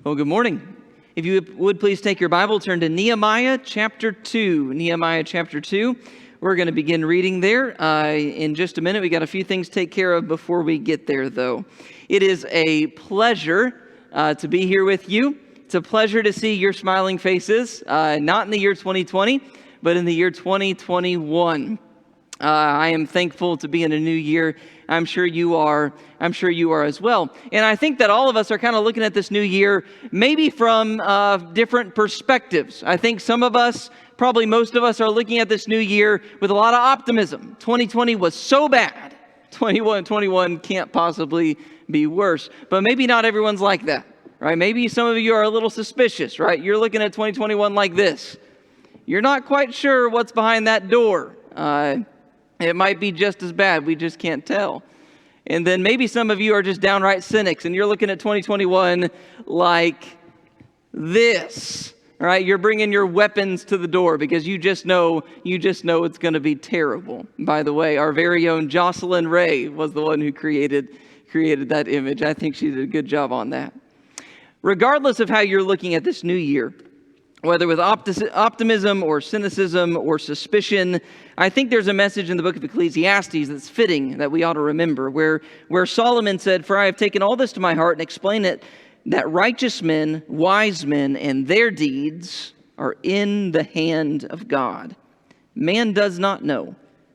Well, good morning. If you would please take your Bible, turn to Nehemiah chapter 2. Nehemiah chapter 2. We're going to begin reading there in just a minute. We got a few things to take care of before we get there, though. It is a pleasure to be here with you. It's a pleasure to see your smiling faces, not in the year 2020, but in the year 2021. I am thankful to be in a new year. I'm sure you are as well. And I think that all of us are kind of looking at this new year maybe from different perspectives. I think some of us, probably most of us, are looking at this new year with a lot of optimism. 2020 was so bad. 21 can't possibly be worse. But maybe not everyone's like that, right? Maybe some of you are a little suspicious, right? You're looking at 2021 like this. You're not quite sure what's behind that door. It might be just as bad. We just can't tell. And then maybe some of you are just downright cynics and you're looking at 2021 like this, right? You're bringing your weapons to the door because you just know it's going to be terrible. By the way, our very own Jocelyn Ray was the one who created that image. I think she did a good job on that. Regardless of how you're looking at this new year, whether with optimism or cynicism or suspicion, I think there's a message in the book of Ecclesiastes that's fitting that we ought to remember, where Solomon said, "For I have taken all this to my heart and explained it, that righteous men, wise men, and their deeds are in the hand of God. Man does not know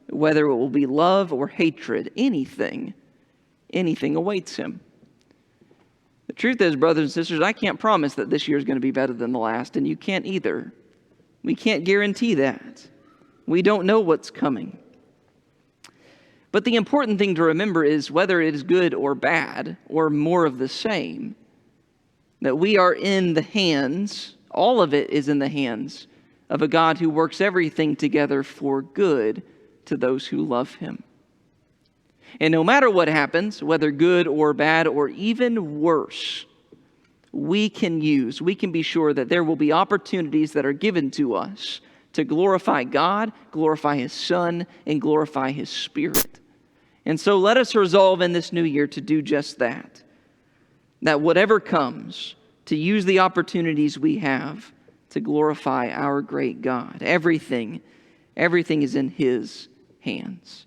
whether it will be love or hatred. Anything awaits him." The truth is, brothers and sisters, I can't promise that this year is going to be better than the last, and you can't either. We can't guarantee that. We don't know what's coming. But the important thing to remember is whether it is good or bad, or more of the same, that we are in the hands, all of it is in the hands of a God who works everything together for good to those who love him. And no matter what happens, whether good or bad or even worse, we can be sure that there will be opportunities that are given to us to glorify God, glorify his Son, and glorify his Spirit. And so let us resolve in this new year to do just that. That whatever comes, to use the opportunities we have to glorify our great God. Everything is in his hands.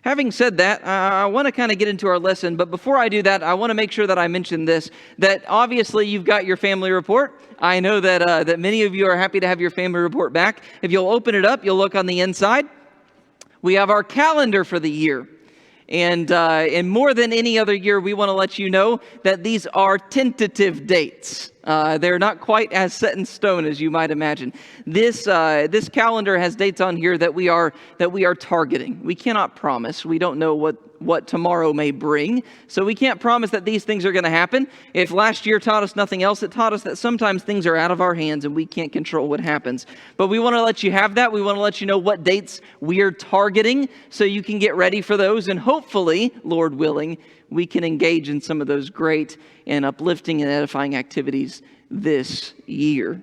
Having said that, I want to kind of get into our lesson, but before I do that, I want to make sure that I mention this, that obviously you've got your family report. I know that many of you are happy to have your family report back. If you'll open it up, you'll look on the inside. We have our calendar for the year. And more than any other year, we want to let you know that these are tentative dates. They're not quite as set in stone as you might imagine. This calendar has dates on here that we are targeting. We cannot promise. We don't know what tomorrow may bring. So we can't promise that these things are going to happen. If last year taught us nothing else, it taught us that sometimes things are out of our hands and we can't control what happens. But we want to let you have that. We want to let you know what dates we are targeting so you can get ready for those. And hopefully, Lord willing, we can engage in some of those great and uplifting and edifying activities this year.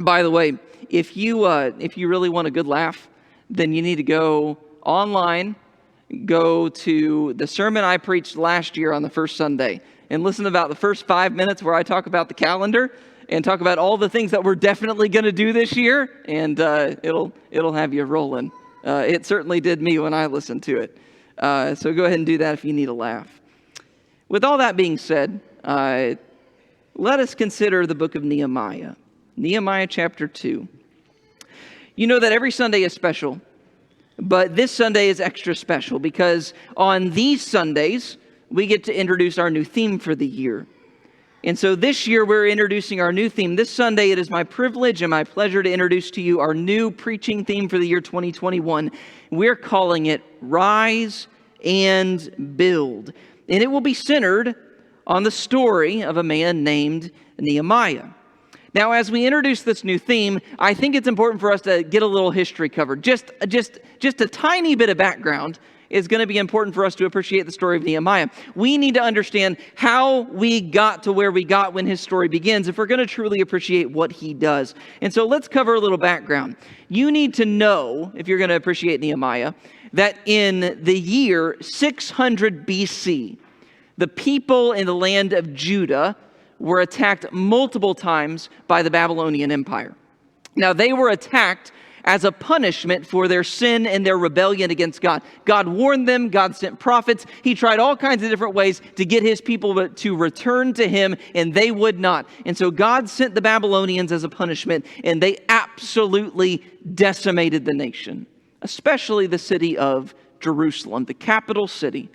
By the way, if you really want a good laugh, then you need to go online, go to the sermon I preached last year on the first Sunday, and listen about the first 5 minutes where I talk about the calendar and talk about all the things that we're definitely going to do this year, and it'll have you rolling. It certainly did me when I listened to it. So go ahead and do that if you need a laugh. With all that being said, let us consider the book of Nehemiah. Nehemiah chapter 2. You know that every Sunday is special, but this Sunday is extra special because on these Sundays, we get to introduce our new theme for the year. And so this year, we're introducing our new theme. This Sunday, it is my privilege and my pleasure to introduce to you our new preaching theme for the year 2021. We're calling it Rise and Build. And it will be centered on the story of a man named Nehemiah. Now, as we introduce this new theme, I think it's important for us to get a little history covered. Just a tiny bit of background is going to be important for us to appreciate the story of Nehemiah. We need to understand how we got to where we got when his story begins if we're going to truly appreciate what he does. And so let's cover a little background. You need to know, if you're going to appreciate Nehemiah, that in the year 600 BC, the people in the land of Judah were attacked multiple times by the Babylonian Empire. Now, they were attacked as a punishment for their sin and their rebellion against God. God warned them. God sent prophets. He tried all kinds of different ways to get his people to return to him, and they would not. And so God sent the Babylonians as a punishment, and they absolutely decimated the nation, especially the city of Jerusalem, the capital city.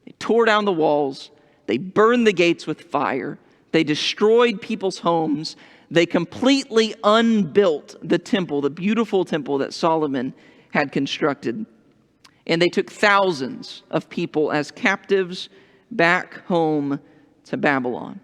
They tore down the walls. They burned the gates with fire. They destroyed people's homes. They completely unbuilt the temple, the beautiful temple that Solomon had constructed. And they took thousands of people as captives back home to Babylon.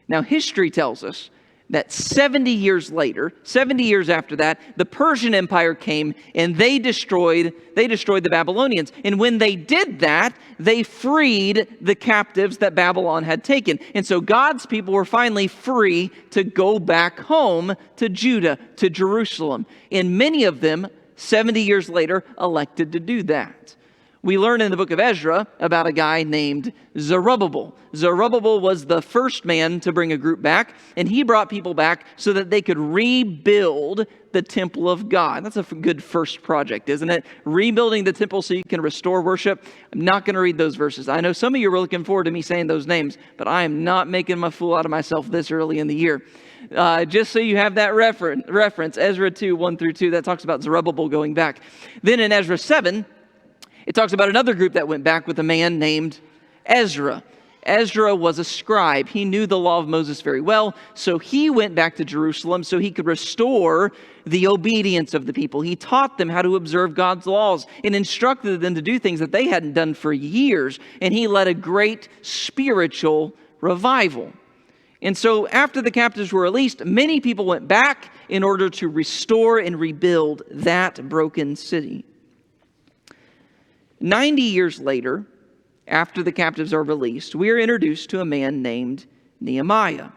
Now, history tells us that 70 years later, 70 years after that, the Persian Empire came and they destroyed the Babylonians. And when they did that, they freed the captives that Babylon had taken. And so God's people were finally free to go back home to Judah, to Jerusalem. And many of them, 70 years later, elected to do that. We learn in the book of Ezra about a guy named Zerubbabel. Zerubbabel was the first man to bring a group back, and he brought people back so that they could rebuild the temple of God. That's a good first project, isn't it? Rebuilding the temple so you can restore worship. I'm not going to read those verses. I know some of you are looking forward to me saying those names, but I am not making a fool out of myself this early in the year. Just so you have that reference, Ezra 2, 1 through 2, that talks about Zerubbabel going back. Then in Ezra 7, it talks about another group that went back with a man named Ezra. Ezra was a scribe. He knew the law of Moses very well, so he went back to Jerusalem so he could restore the obedience of the people. He taught them how to observe God's laws and instructed them to do things that they hadn't done for years, and he led a great spiritual revival. And so after the captives were released, many people went back in order to restore and rebuild that broken city. 90 years later, after the captives are released, we are introduced to a man named Nehemiah.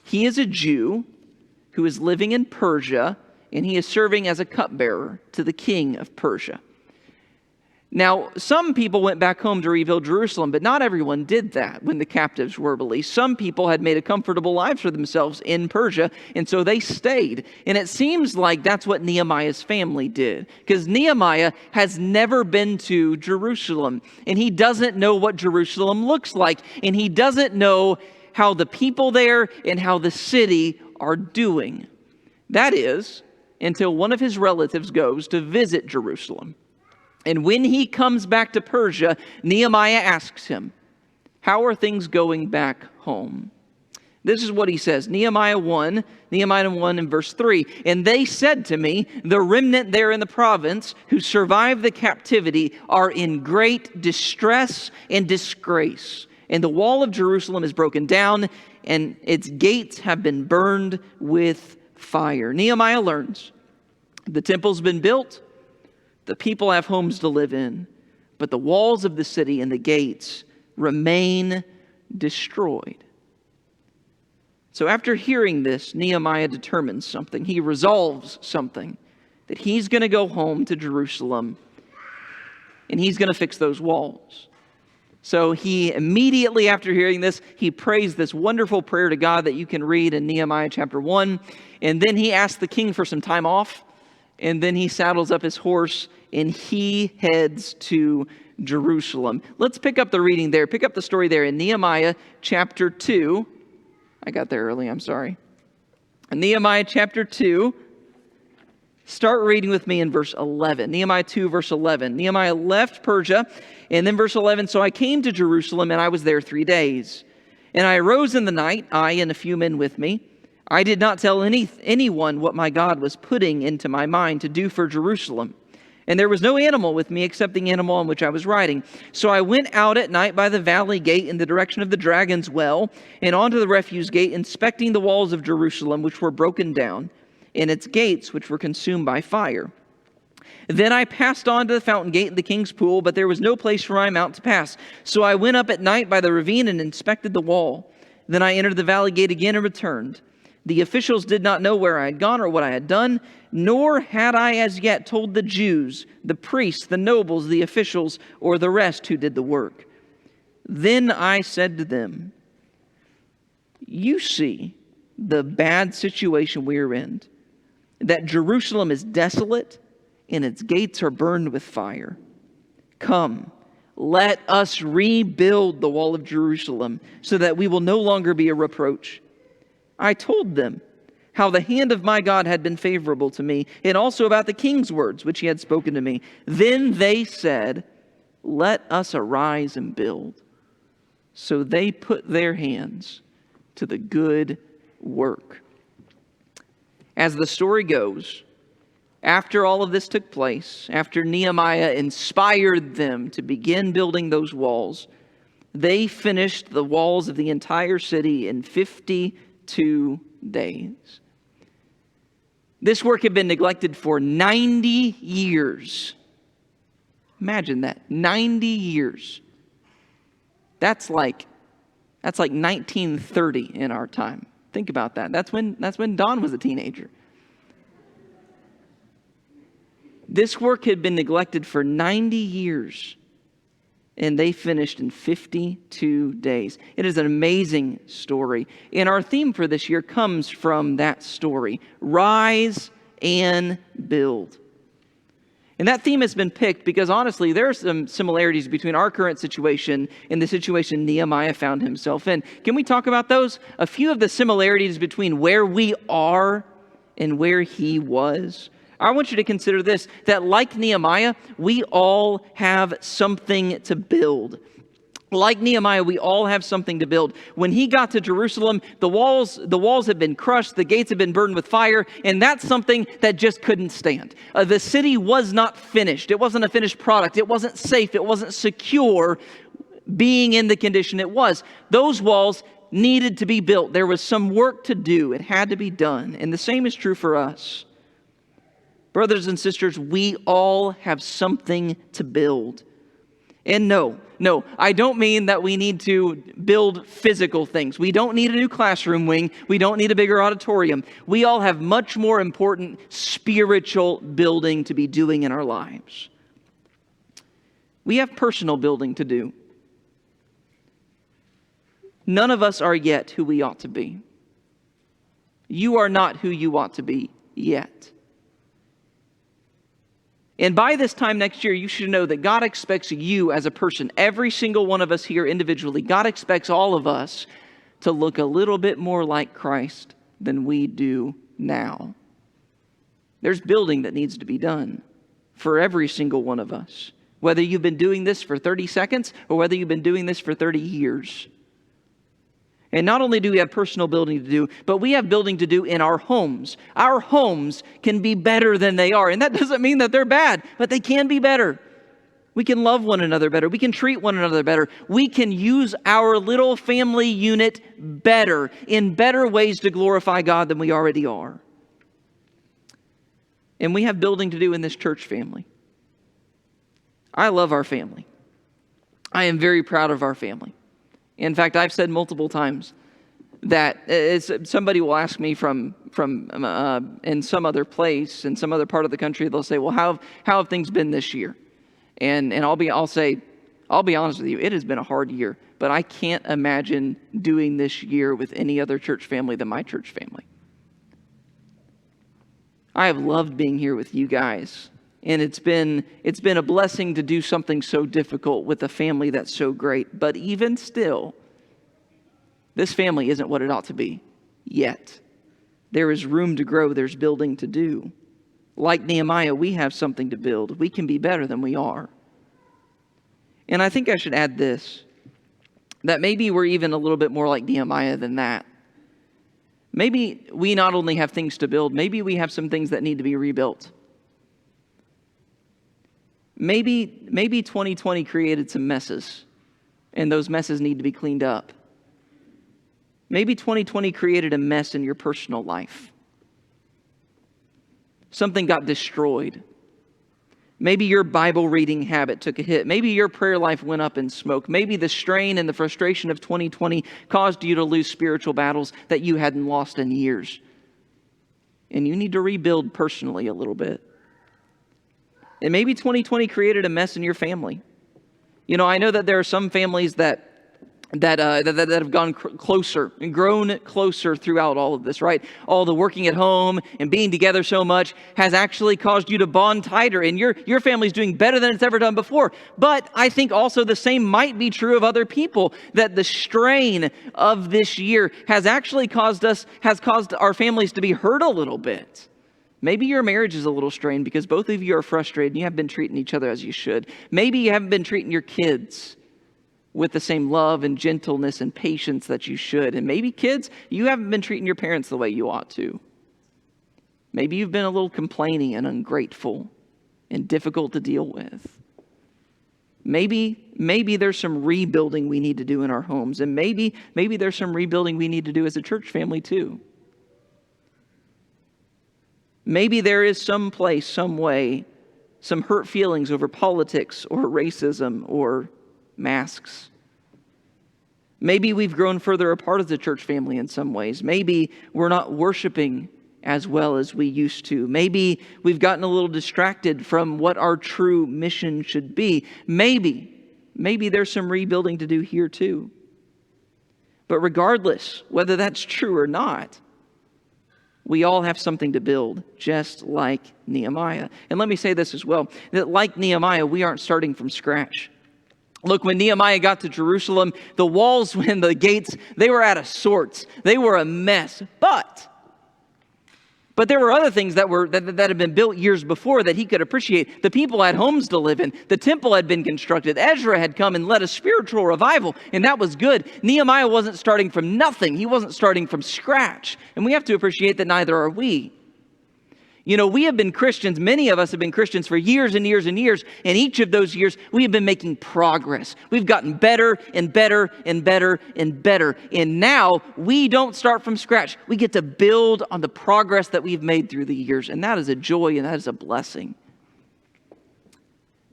He is a Jew who is living in Persia, and he is serving as a cupbearer to the king of Persia. Now, some people went back home to rebuild Jerusalem, but not everyone did that when the captives were released. Some people had made a comfortable life for themselves in Persia, and so they stayed. And it seems like that's what Nehemiah's family did, because Nehemiah has never been to Jerusalem, and he doesn't know what Jerusalem looks like, and he doesn't know how the people there and how the city are doing. That is, until one of his relatives goes to visit Jerusalem. And when he comes back to Persia, Nehemiah asks him, "How are things going back home?" This is what he says, Nehemiah 1 in verse 3. "And they said to me, the remnant there in the province who survived the captivity are in great distress and disgrace. And the wall of Jerusalem is broken down, and its gates have been burned with fire." Nehemiah learns the temple's been built, the people have homes to live in, but the walls of the city and the gates remain destroyed. So after hearing this, Nehemiah determines something. He resolves something, that he's going to go home to Jerusalem and he's going to fix those walls. So he immediately after hearing this, he prays this wonderful prayer to God that you can read in Nehemiah chapter 1. And then he asks the king for some time off. And then he saddles up his horse and he heads to Jerusalem. Let's pick up the reading there. Pick up the story there in Nehemiah chapter 2. I got there early, I'm sorry. In Nehemiah chapter 2, start reading with me in verse 11. Nehemiah 2, verse 11. Nehemiah left Persia, and then verse 11, "So I came to Jerusalem, and I was there 3 days. And I arose in the night, I and a few men with me. I did not tell anyone what my God was putting into my mind to do for Jerusalem. And there was no animal with me except the animal on which I was riding. So I went out at night by the valley gate in the direction of the Dragon's Well, and onto the refuse gate, inspecting the walls of Jerusalem, which were broken down, and its gates, which were consumed by fire. Then I passed on to the fountain gate and the king's pool, but there was no place for my mount to pass. So I went up at night by the ravine and inspected the wall. Then I entered the valley gate again and returned. The officials did not know where I had gone or what I had done, nor had I as yet told the Jews, the priests, the nobles, the officials, or the rest who did the work. Then I said to them, you see the bad situation we're in, that Jerusalem is desolate and its gates are burned with fire. Come, let us rebuild the wall of Jerusalem so that we will no longer be a reproach. I told them how the hand of my God had been favorable to me, and also about the king's words which he had spoken to me. Then they said, let us arise and build. So they put their hands to the good work. As the story goes, after all of this took place, after Nehemiah inspired them to begin building those walls, they finished the walls of the entire city in 52 days. This work had been neglected for 90 years. Imagine that, 90 years. That's like 1930 in our time. Think about that. That's when Don was a teenager. This work had been neglected for 90 years, and they finished in 52 days. It is an amazing story. And our theme for this year comes from that story. Rise and build. And that theme has been picked because, honestly, there are some similarities between our current situation and the situation Nehemiah found himself in. Can we talk about those? A few of the similarities between where we are and where he was. I want you to consider this, that like Nehemiah, we all have something to build. Like Nehemiah, we all have something to build. When he got to Jerusalem, the walls had been crushed, the gates had been burned with fire, and that's something that just couldn't stand. The city was not finished. It wasn't a finished product. It wasn't safe. It wasn't secure being in the condition it was. Those walls needed to be built. There was some work to do. It had to be done. And the same is true for us. Brothers and sisters, we all have something to build. And no, I don't mean that we need to build physical things. We don't need a new classroom wing. We don't need a bigger auditorium. We all have much more important spiritual building to be doing in our lives. We have personal building to do. None of us are yet who we ought to be. You are not who you ought to be yet. And by this time next year, you should know that God expects you as a person, every single one of us here individually, God expects all of us to look a little bit more like Christ than we do now. There's building that needs to be done for every single one of us, whether you've been doing this for 30 seconds or whether you've been doing this for 30 years. And not only do we have personal building to do, but we have building to do in our homes. Our homes can be better than they are. And that doesn't mean that they're bad, but they can be better. We can love one another better. We can treat one another better. We can use our little family unit better, in better ways to glorify God than we already are. And we have building to do in this church family. I love our family. I am very proud of our family. In fact, I've said multiple times that somebody will ask me from in some other place, in some other part of the country, they'll say, well, how have things been this year? And I'll be honest with you, it has been a hard year, but I can't imagine doing this year with any other church family than my church family. I have loved being here with you guys. And it's been a blessing to do something so difficult with a family that's so great. But even still, this family isn't what it ought to be yet. There is room to grow. There's building to do. Like Nehemiah, we have something to build. We can be better than we are. And I think I should add this, that maybe we're even a little bit more like Nehemiah than that. Maybe we not only have things to build, maybe we have some things that need to be rebuilt. Maybe 2020 created some messes, and those messes need to be cleaned up. Maybe 2020 created a mess in your personal life. Something got destroyed. Maybe your Bible reading habit took a hit. Maybe your prayer life went up in smoke. Maybe the strain and the frustration of 2020 caused you to lose spiritual battles that you hadn't lost in years. And you need to rebuild personally a little bit. And maybe 2020 created a mess in your family. You know, I know that there are some families that that have gone closer and grown closer throughout all of this, right? All the working at home and being together so much has actually caused you to bond tighter, and your family's doing better than it's ever done before. But I think also the same might be true of other people, that the strain of this year has actually caused our families to be hurt a little bit. Maybe your marriage is a little strained because both of you are frustrated and you haven't been treating each other as you should. Maybe you haven't been treating your kids with the same love and gentleness and patience that you should. And maybe kids, you haven't been treating your parents the way you ought to. Maybe you've been a little complaining and ungrateful and difficult to deal with. Maybe there's some rebuilding we need to do in our homes. And maybe there's some rebuilding we need to do as a church family too. Maybe there is some place, some way, some hurt feelings over politics or racism or masks. Maybe we've grown further apart as a church family in some ways. Maybe we're not worshiping as well as we used to. Maybe we've gotten a little distracted from what our true mission should be. Maybe there's some rebuilding to do here too. But regardless, whether that's true or not, we all have something to build, just like Nehemiah. And let me say this as well, that like Nehemiah, we aren't starting from scratch. Look, when Nehemiah got to Jerusalem, the walls and the gates, they were out of sorts. They were a mess. But there were other things that had been built years before that he could appreciate. The people had homes to live in. The temple had been constructed. Ezra had come and led a spiritual revival, and that was good. Nehemiah wasn't starting from nothing. He wasn't starting from scratch. And we have to appreciate that neither are we. You know, we have been Christians, many of us have been Christians for years and years and years, and each of those years we have been making progress. We've gotten better and better and better and better, and now we don't start from scratch. We get to build on the progress that we've made through the years, and that is a joy and that is a blessing.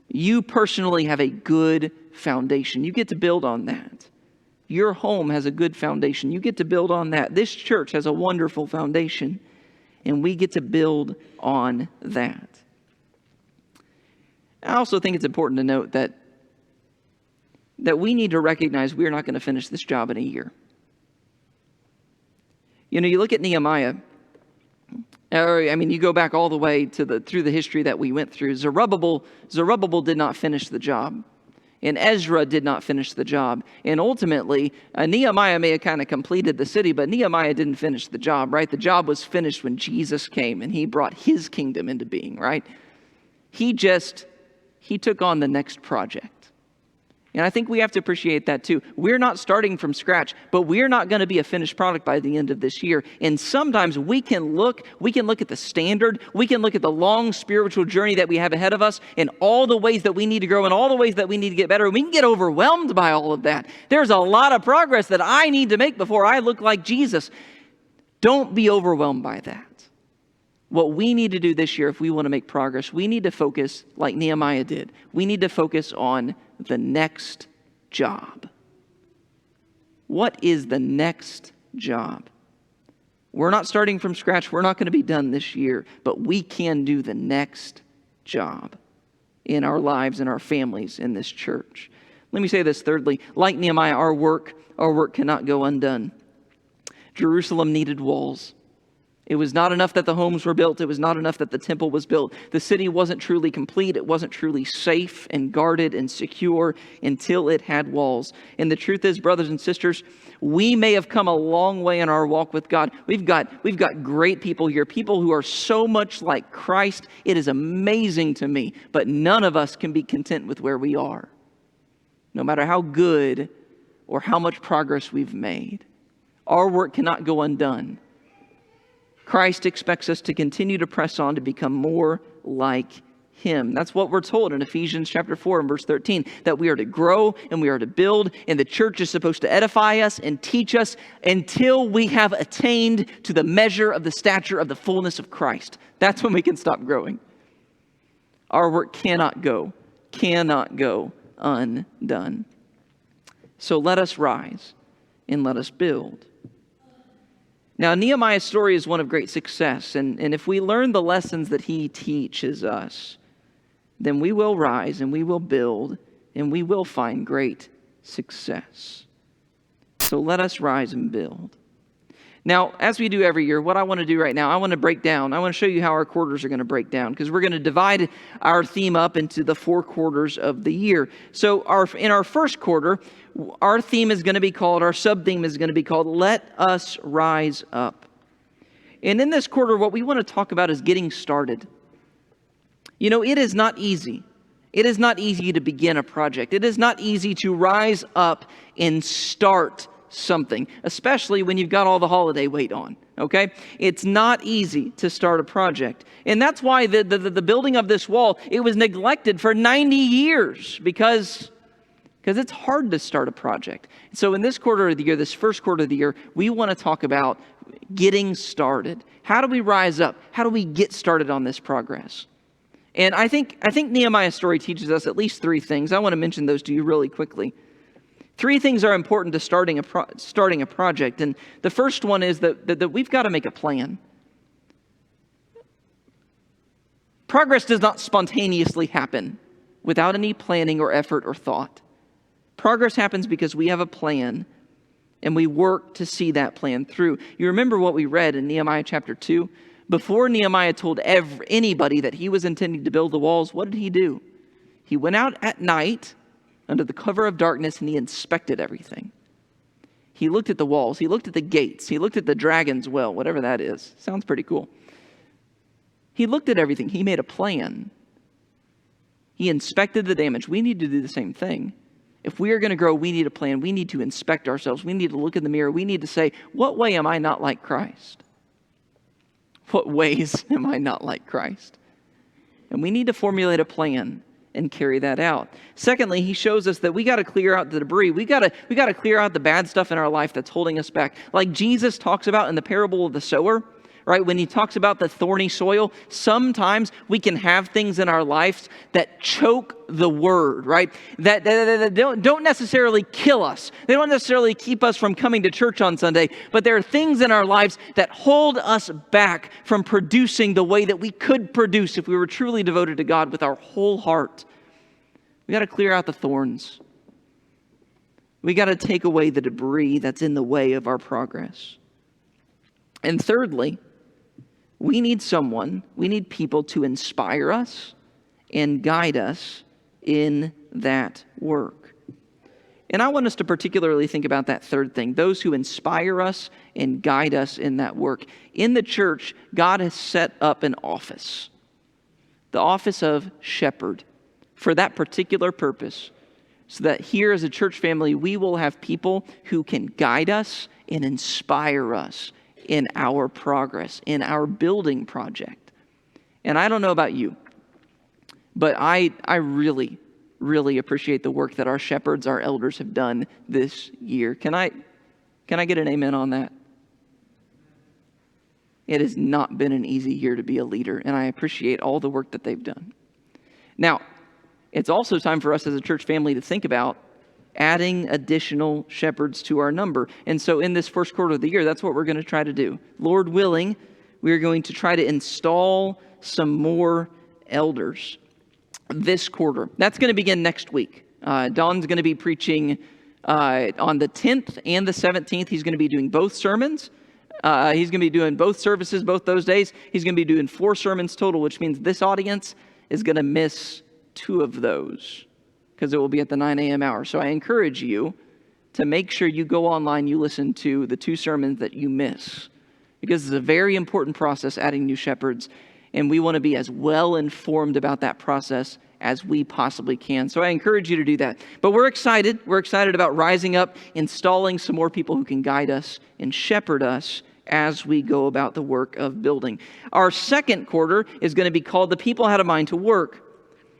You personally have a good foundation. You get to build on that. Your home has a good foundation. You get to build on that. This church has a wonderful foundation. And we get to build on that. I also think it's important to note that we need to recognize we're not going to finish this job in a year. You know, you look at Nehemiah, you go back all the way through the history that we went through. Zerubbabel did not finish the job. And Ezra did not finish the job. And ultimately, Nehemiah may have kind of completed the city, but Nehemiah didn't finish the job, right? The job was finished when Jesus came and he brought his kingdom into being, right? He took on the next project. And I think we have to appreciate that too. We're not starting from scratch, but we're not going to be a finished product by the end of this year. And sometimes we can look at the standard, we can look at the long spiritual journey that we have ahead of us and all the ways that we need to grow and all the ways that we need to get better. And we can get overwhelmed by all of that. There's a lot of progress that I need to make before I look like Jesus. Don't be overwhelmed by that. What we need to do this year, if we want to make progress, we need to focus like Nehemiah did. We need to focus on the next job. What is the next job? We're not starting from scratch. We're not going to be done this year, but we can do the next job in our lives and our families in this church. Let me say this thirdly. Like Nehemiah, our work cannot go undone. Jerusalem needed walls. It was not enough that the homes were built. It was not enough that the temple was built. The city wasn't truly complete. It wasn't truly safe and guarded and secure until it had walls. And the truth is, brothers and sisters, we may have come a long way in our walk with God. We've got great people here, people who are so much like Christ. It is amazing to me, but none of us can be content with where we are, no matter how good or how much progress we've made. Our work cannot go undone. Christ expects us to continue to press on to become more like Him. That's what we're told in Ephesians chapter 4 and verse 13, that we are to grow and we are to build, and the church is supposed to edify us and teach us until we have attained to the measure of the stature of the fullness of Christ. That's when we can stop growing. Our work cannot go undone. So let us rise and let us build. Now, Nehemiah's story is one of great success, and if we learn the lessons that he teaches us, then we will rise and we will build and we will find great success. So let us rise and build. Now, as we do every year, what I want to do right now, I want to show you how our quarters are going to break down, because we're going to divide our theme up into the 4 quarters of the year. So in our first quarter, our theme is going to be called, our sub-theme is going to be called, Let Us Rise Up. And in this quarter, what we want to talk about is getting started. You know, it is not easy. It is not easy to begin a project. It is not easy to rise up and start something, especially when you've got all the holiday weight on, okay? It's not easy to start a project. And that's why the building of this wall, it was neglected for 90 years because it's hard to start a project. So in this quarter of the year, this first quarter of the year, we want to talk about getting started. How do we rise up? How do we get started on this progress? And I think Nehemiah's story teaches us at least 3 things. I want to mention those to you really quickly. 3 things are important to starting a project. And the first one is that we've got to make a plan. Progress does not spontaneously happen without any planning or effort or thought. Progress happens because we have a plan and we work to see that plan through. You remember what we read in Nehemiah chapter 2? Before Nehemiah told anybody that he was intending to build the walls, what did he do? He went out at night under the cover of darkness, and he inspected everything. He looked at the walls. He looked at the gates. He looked at the dragon's well, whatever that is. Sounds pretty cool. He looked at everything. He made a plan. He inspected the damage. We need to do the same thing. If we are going to grow, we need a plan. We need to inspect ourselves. We need to look in the mirror. We need to say, what way am I not like Christ? What ways am I not like Christ? And we need to formulate a plan and carry that out. Secondly, he shows us that we got to clear out the debris. We got to clear out the bad stuff in our life that's holding us back. Like Jesus talks about in the parable of the sower, right? When he talks about the thorny soil, sometimes we can have things in our lives that choke the word, right? That don't necessarily kill us. They don't necessarily keep us from coming to church on Sunday, but there are things in our lives that hold us back from producing the way that we could produce if we were truly devoted to God with our whole heart. We got to clear out the thorns. We got to take away the debris that's in the way of our progress. And thirdly, we need people to inspire us and guide us in that work. And I want us to particularly think about that third thing, those who inspire us and guide us in that work. In the church, God has set up an office, the office of shepherd, for that particular purpose, so that here as a church family, we will have people who can guide us and inspire us in our progress, in our building project. And I don't know about you, but I really, really appreciate the work that our shepherds, our elders have done this year. Can I get an amen on that? It has not been an easy year to be a leader, and I appreciate all the work that they've done. Now, it's also time for us as a church family to think about adding additional shepherds to our number. And so in this first quarter of the year, that's what we're going to try to do. Lord willing, we are going to try to install some more elders this quarter. That's going to begin next week. Don's going to be preaching on the 10th and the 17th. He's going to be doing both sermons. He's going to be doing both services both those days. He's going to be doing 4 sermons total, which means this audience is going to miss 2 of those, because it will be at the 9 a.m. hour. So I encourage you to make sure you go online, you listen to the 2 sermons that you miss, because it's a very important process adding new shepherds, and we want to be as well informed about that process as we possibly can. So I encourage you to do that. But we're excited. We're excited about rising up, installing some more people who can guide us and shepherd us as we go about the work of building. Our second quarter is going to be called The People Had a Mind to Work.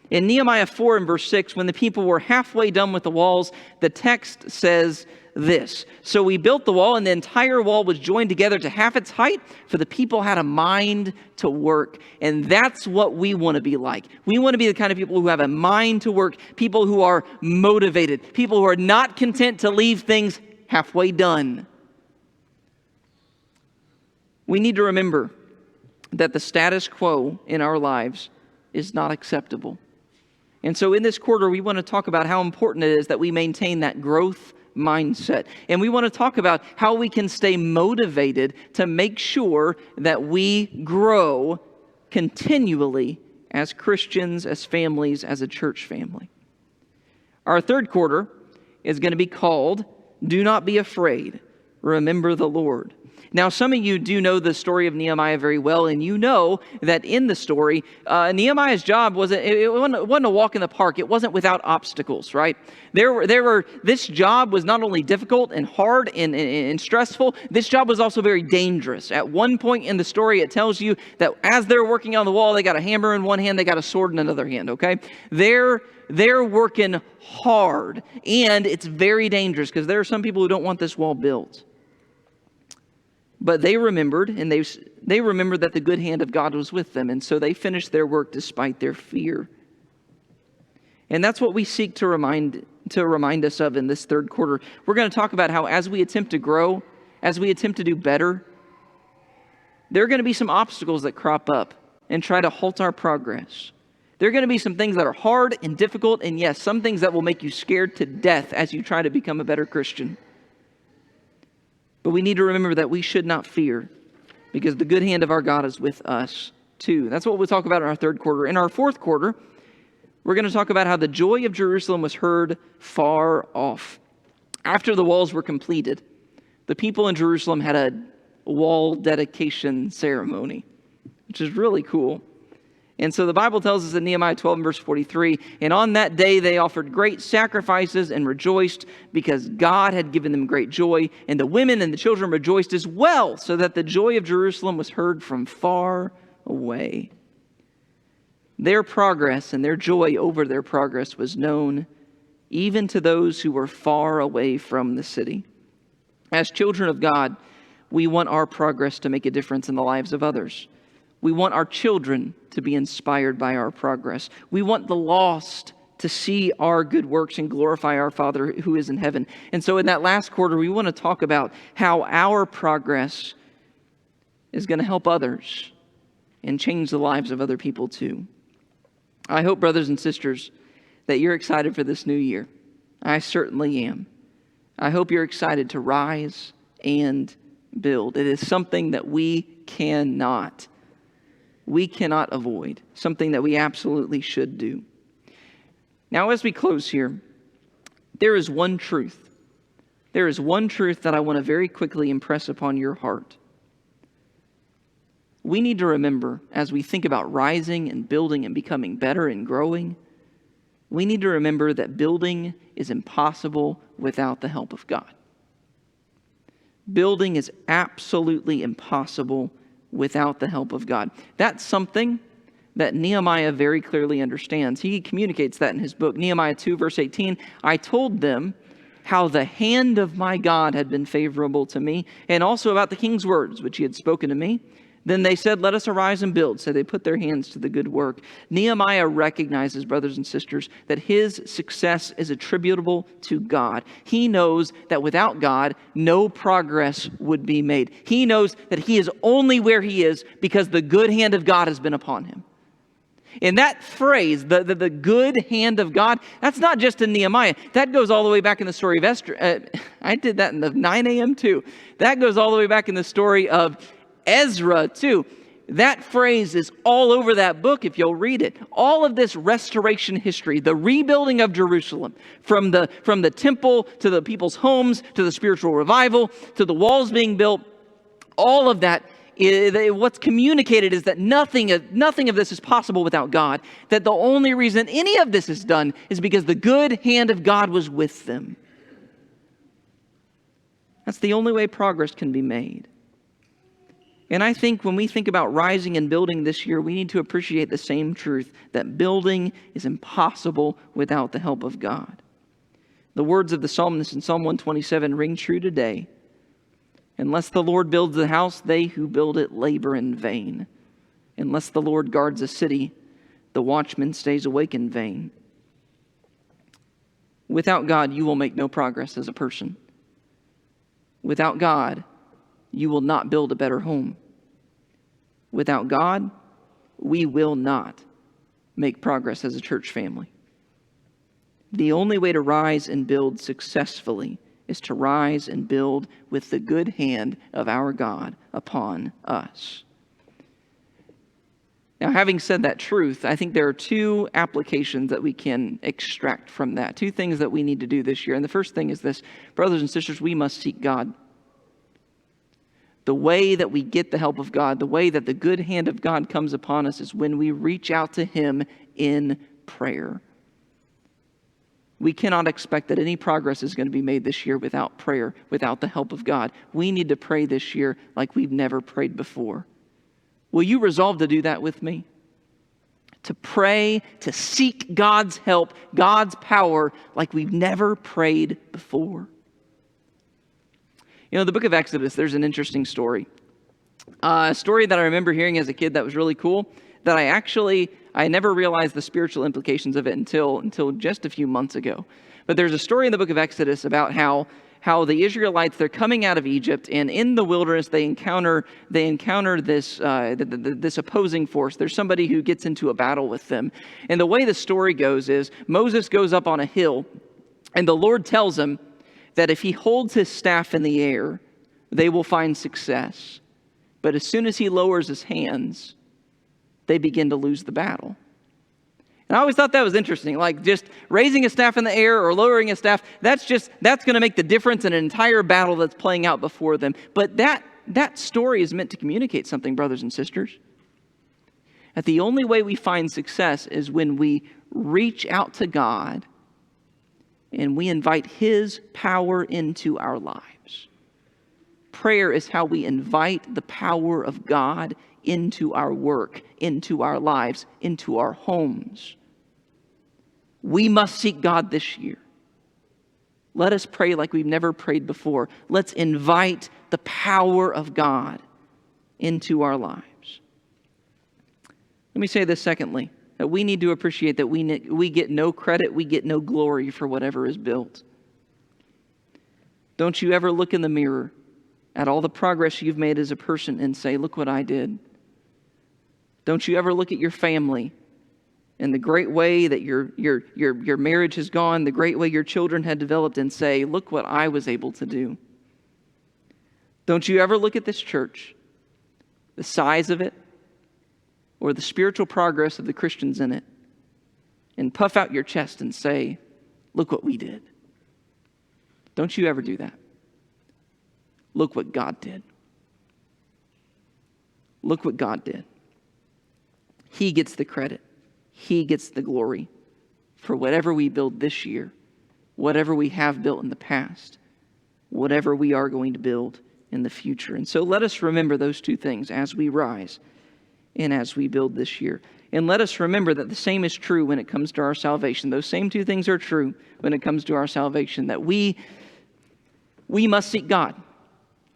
In Nehemiah 4 and verse 6, when the people were halfway done with the walls, the text says this: "So we built the wall, and the entire wall was joined together to half its height, for the people had a mind to work." And that's what we want to be like. We want to be the kind of people who have a mind to work, people who are motivated, people who are not content to leave things halfway done. We need to remember that the status quo in our lives is not acceptable. And so in this quarter, we want to talk about how important it is that we maintain that growth mindset. And we want to talk about how we can stay motivated to make sure that we grow continually as Christians, as families, as a church family. Our third quarter is going to be called, Do Not Be Afraid, Remember the Lord. Now, some of you do know the story of Nehemiah very well, and you know that in the story, Nehemiah's job wasn't a walk in the park. It wasn't without obstacles, right? This job was not only difficult and hard and stressful, this job was also very dangerous. At one point in the story, it tells you that as they're working on the wall, they got a hammer in one hand, they got a sword in another hand, okay? They're working hard, and it's very dangerous because there are some people who don't want this wall built. But they remembered, and they remembered that the good hand of God was with them, and so they finished their work despite their fear. And that's what we seek to remind us of in this third quarter. We're going to talk about how as we attempt to grow, as we attempt to do better, there are going to be some obstacles that crop up and try to halt our progress. There are going to be some things that are hard and difficult, and yes, some things that will make you scared to death as you try to become a better Christian. But we need to remember that we should not fear, because the good hand of our God is with us too. That's what we'll talk about in our third quarter. In our fourth quarter, we're going to talk about how the joy of Jerusalem was heard far off. After the walls were completed, the people in Jerusalem had a wall dedication ceremony, which is really cool. And so the Bible tells us in Nehemiah 12 and verse 43, and on that day they offered great sacrifices and rejoiced because God had given them great joy. And the women and the children rejoiced as well, so that the joy of Jerusalem was heard from far away. Their progress and their joy over their progress was known even to those who were far away from the city. As children of God, we want our progress to make a difference in the lives of others. We want our children to be inspired by our progress. We want the lost to see our good works and glorify our Father who is in heaven. And so in that last quarter, we want to talk about how our progress is going to help others and change the lives of other people too. I hope, brothers and sisters, that you're excited for this new year. I certainly am. I hope you're excited to rise and build. It is something that we cannot avoid, something that we absolutely should do. Now, as we close here, there is one truth. There is one truth that I want to very quickly impress upon your heart. We need to remember, as we think about rising and building and becoming better and growing, we need to remember that building is impossible without the help of God. Building is absolutely impossible without the help of God. That's something that Nehemiah very clearly understands. He communicates that in his book, Nehemiah 2, verse 18. I told them how the hand of my God had been favorable to me, and also about the king's words, which he had spoken to me. Then they said, let us arise and build. So they put their hands to the good work. Nehemiah recognizes, brothers and sisters, that his success is attributable to God. He knows that without God, no progress would be made. He knows that he is only where he is because the good hand of God has been upon him. And that phrase, the good hand of God, that's not just in Nehemiah. That goes all the way back in the story of Esther. I did that in the 9 a.m. too. That goes all the way back in the story of Ezra too. That phrase is all over that book if you'll read it. All of this restoration history, the rebuilding of Jerusalem, from the temple to the people's homes, to the spiritual revival, to the walls being built, all of that, what's communicated is that nothing of this is possible without God. That the only reason any of this is done is because the good hand of God was with them. That's the only way progress can be made. And I think when we think about rising and building this year, we need to appreciate the same truth, that building is impossible without the help of God. The words of the psalmist in Psalm 127 ring true today. Unless the Lord builds the house, they who build it labor in vain. Unless the Lord guards a city, the watchman stays awake in vain. Without God, you will make no progress as a person. Without God, you will not build a better home. Without God, we will not make progress as a church family. The only way to rise and build successfully is to rise and build with the good hand of our God upon us. Now, having said that truth, I think there are two applications that we can extract from that, two things that we need to do this year. And the first thing is this: brothers and sisters, we must seek God. The way that we get the help of God, the way that the good hand of God comes upon us, is when we reach out to Him in prayer. We cannot expect that any progress is going to be made this year without prayer, without the help of God. We need to pray this year like we've never prayed before. Will you resolve to do that with me? To pray, to seek God's help, God's power, like we've never prayed before. You know, the book of Exodus, there's an interesting story. A story that I remember hearing as a kid that was really cool, that I never realized the spiritual implications of it until just a few months ago. But there's a story in the book of Exodus about how the Israelites, they're coming out of Egypt, and in the wilderness they encounter this this opposing force. There's somebody who gets into a battle with them. And the way the story goes is Moses goes up on a hill, and the Lord tells him that if he holds his staff in the air, they will find success. But as soon as he lowers his hands, they begin to lose the battle. And I always thought that was interesting. Like, just raising a staff in the air or lowering a staff, that's going to make the difference in an entire battle that's playing out before them. But that story is meant to communicate something, brothers and sisters. That the only way we find success is when we reach out to God and we invite His power into our lives. Prayer is how we invite the power of God into our work, into our lives, into our homes. We must seek God this year. Let us pray like we've never prayed before. Let's invite the power of God into our lives. Let me say this secondly, that we need to appreciate that we get no credit, we get no glory for whatever is built. Don't you ever look in the mirror at all the progress you've made as a person and say, look what I did. Don't you ever look at your family and the great way that your marriage has gone, the great way your children had developed, and say, look what I was able to do. Don't you ever look at this church, the size of it, or the spiritual progress of the Christians in it, and puff out your chest and say, look what we did. Don't you ever do that. Look what God did. Look what God did. He gets the credit. He gets the glory for whatever we build this year, whatever we have built in the past, whatever we are going to build in the future. And so let us remember those two things as we rise and as we build this year. And let us remember that the same is true when it comes to our salvation. Those same two things are true when it comes to our salvation, that we must seek God.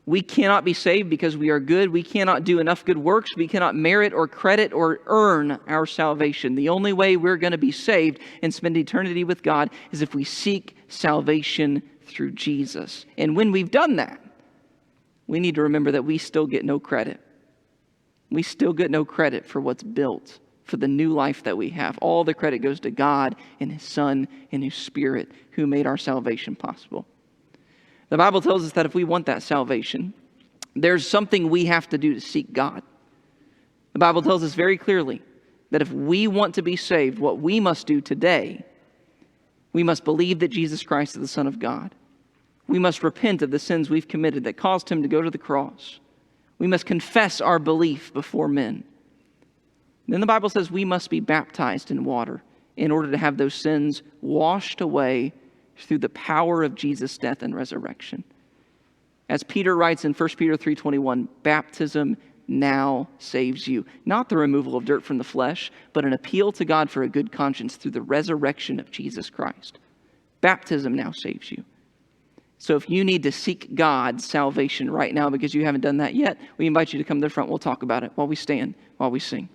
We cannot be saved because we are good. We cannot do enough good works. We cannot merit or credit or earn our salvation. The only way we're going to be saved and spend eternity with God is if we seek salvation through Jesus. And when we've done that, we need to remember that we still get no credit. We still get no credit for what's built, for the new life that we have. All the credit goes to God and His Son and His Spirit who made our salvation possible. The Bible tells us that if we want that salvation, there's something we have to do to seek God. The Bible tells us very clearly that if we want to be saved, what we must do today, we must believe that Jesus Christ is the Son of God. We must repent of the sins we've committed that caused Him to go to the cross. We must confess our belief before men. Then the Bible says we must be baptized in water in order to have those sins washed away through the power of Jesus' death and resurrection. As Peter writes in 1 Peter 3:21, baptism now saves you. Not the removal of dirt from the flesh, but an appeal to God for a good conscience through the resurrection of Jesus Christ. Baptism now saves you. So if you need to seek God's salvation right now because you haven't done that yet, we invite you to come to the front. We'll talk about it while we stand, while we sing.